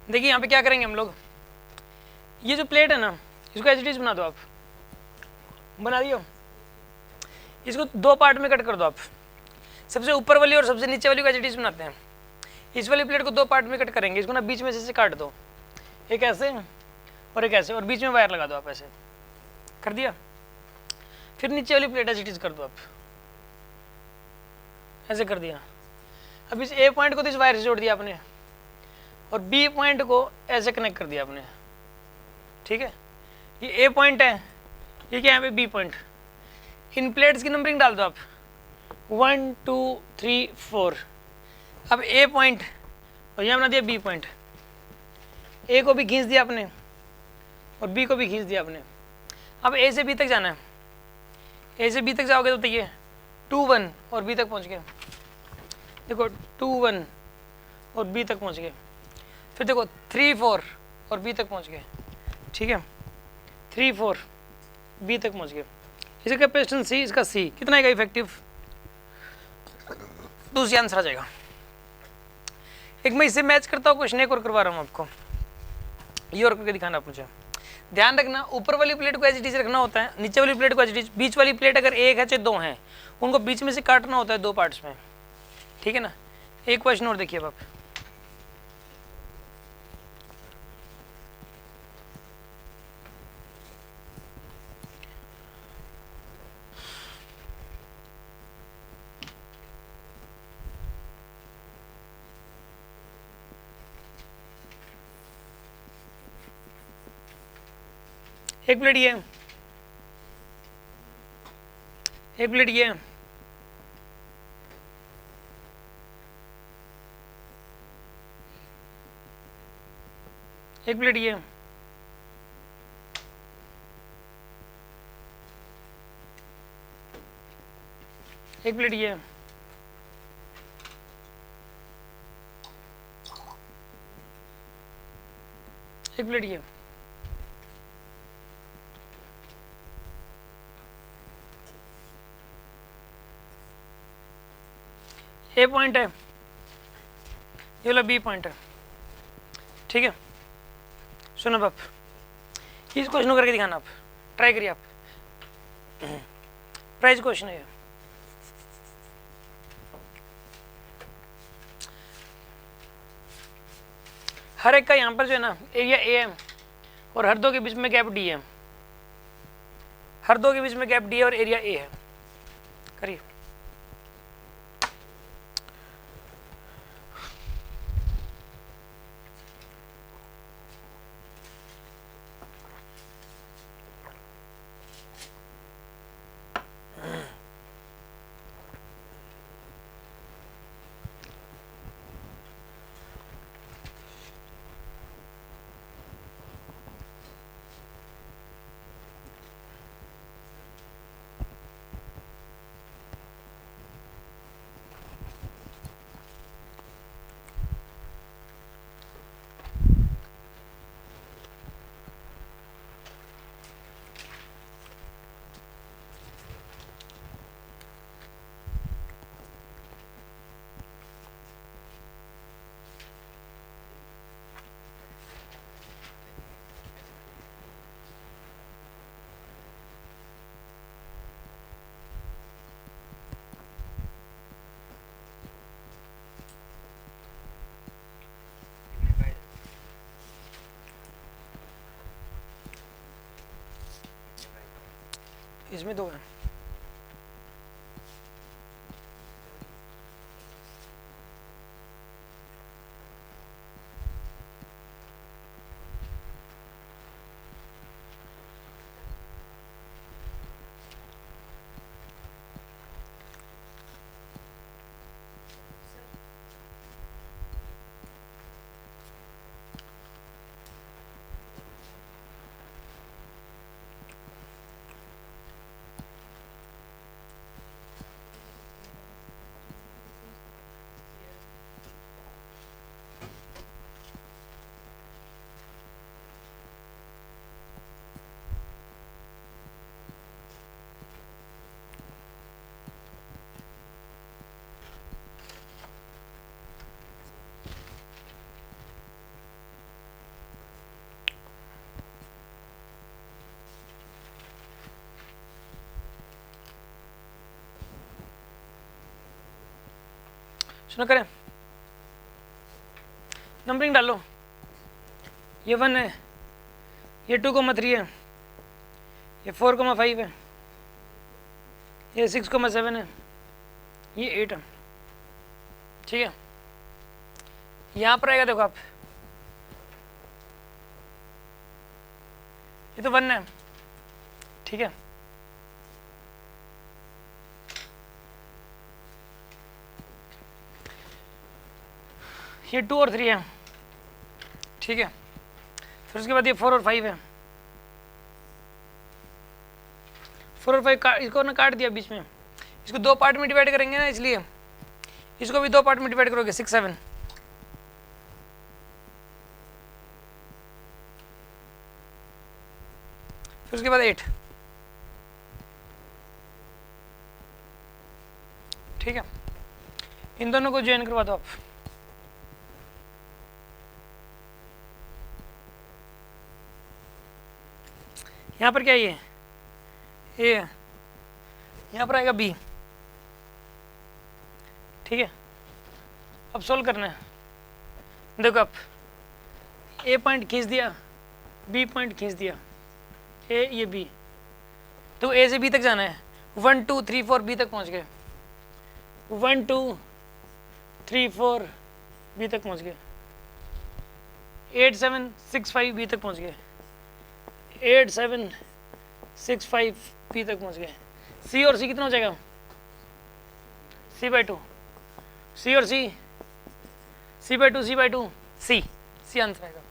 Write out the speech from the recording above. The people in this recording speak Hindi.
देखिए यहाँ पे क्या करेंगे हम लोग, ये जो प्लेट है ना इसको एज इट इज बना दो, आप बना दियो। इसको दो पार्ट में कट कर दो आप, सबसे ऊपर वाली और सबसे नीचे वाली को एज इट इज बनाते हैं। इस वाली प्लेट को दो पार्ट में कट करेंगे, इसको ना बीच में से काट दो, एक ऐसे और एक ऐसे, और बीच में वायर लगा दो आप, ऐसे कर दिया। फिर नीचे वाली प्लेट एज इट इज कर दो आप, ऐसे कर दिया। अब इस ए पॉइंट को तो इस वायर से जोड़ दिया आपने, और बी पॉइंट को ऐसे कनेक्ट कर दिया आपने, ठीक है। ये ए पॉइंट है, ये क्या है पे बी पॉइंट। इन प्लेट्स की नंबरिंग डाल दो आप, 1 2 3 4। अब ए पॉइंट और यहाँ बना दिया बी पॉइंट, ए को भी खींच दिया आपने और बी को भी खींच दिया आपने। अब ए से बी तक जाना है, ए से बी तक जाओगे तो ये 2 1 और बी तक पहुँच गए, देखो 2 1 और बी तक पहुँच गए। फिर देखो 3 4 और बी तक पहुँच गए, ठीक है, 3 4 बी तक पहुँच गए। इसका कैपेसिटेंस सी, इसका सी कितना आएगा इफेक्टिव, दूसरी आंसर आ जाएगा। एक मैं इससे मैच करता हूँ क्वेश्चन, एक और करवा रहा हूँ आपको, ये और करके दिखाना आप मुझे। ध्यान रखना ऊपर वाली प्लेट को एज इट इज रखना होता है, नीचे वाली प्लेट को एज इट इज। बीच वाली प्लेट अगर एक है चाहे दो हैं, उनको बीच में से काटना होता है दो पार्ट्स में, ठीक है ना। एक क्वेश्चन और देखिए आप, एक प्लेट ये, एक प्लेट ये, एक प्लेट ये, एक प्लेट ये, एक प्लेट ये। ए पॉइंट है, ये वाला बी पॉइंट है, ठीक है। सुनो आप, इस क्वेश्चन को करके दिखाना, आप ट्राई करिए आप। प्राइज क्वेश्चन है, हर एक का यहाँ पर जो है ना एरिया ए है और हर दो के बीच में गैप डी है, हर दो के बीच में गैप डी है और एरिया ए है। करिए, इसमें दो है, इसमें करें, नंबरिंग डालो, ये 1 है, ये 2,3 है, ये 4,5 है, ये 6,7 है, ये 8 है। ठीक है, यहाँ पर आएगा, देखो आप, ये तो 1 है। ठीक है, ये 2 और 3 है। ठीक है, फिर उसके बाद ये 4 और 5 है। 4 और 5 इसको ना काट दिया बीच में, इसको 2 पार्ट में डिवाइड करेंगे ना, इसलिए इसको भी 2 पार्ट में डिवाइड करोगे, 6 7। फिर उसके बाद 8। ठीक है, इन दोनों को ज्वाइन करवा दो आप। यहाँ पर क्या ये ए है, यहाँ पर आएगा बी। ठीक है, अब सोल्व करना है। देखो आप, ए पॉइंट खींच दिया, बी पॉइंट खींच दिया, ए ये बी, तो ए से बी तक जाना है। 1 2 3 4 बी तक पहुँच गए, 1 2 3 4 बी तक पहुँच गए, 8 7 6 5 बी तक पहुँच गए, 8 7 6 5 बी तक पहुँच गए। सी और सी कितना हो जाएगा, c/2, सी और सी, c/2 c/2 सी आंसर आएगा।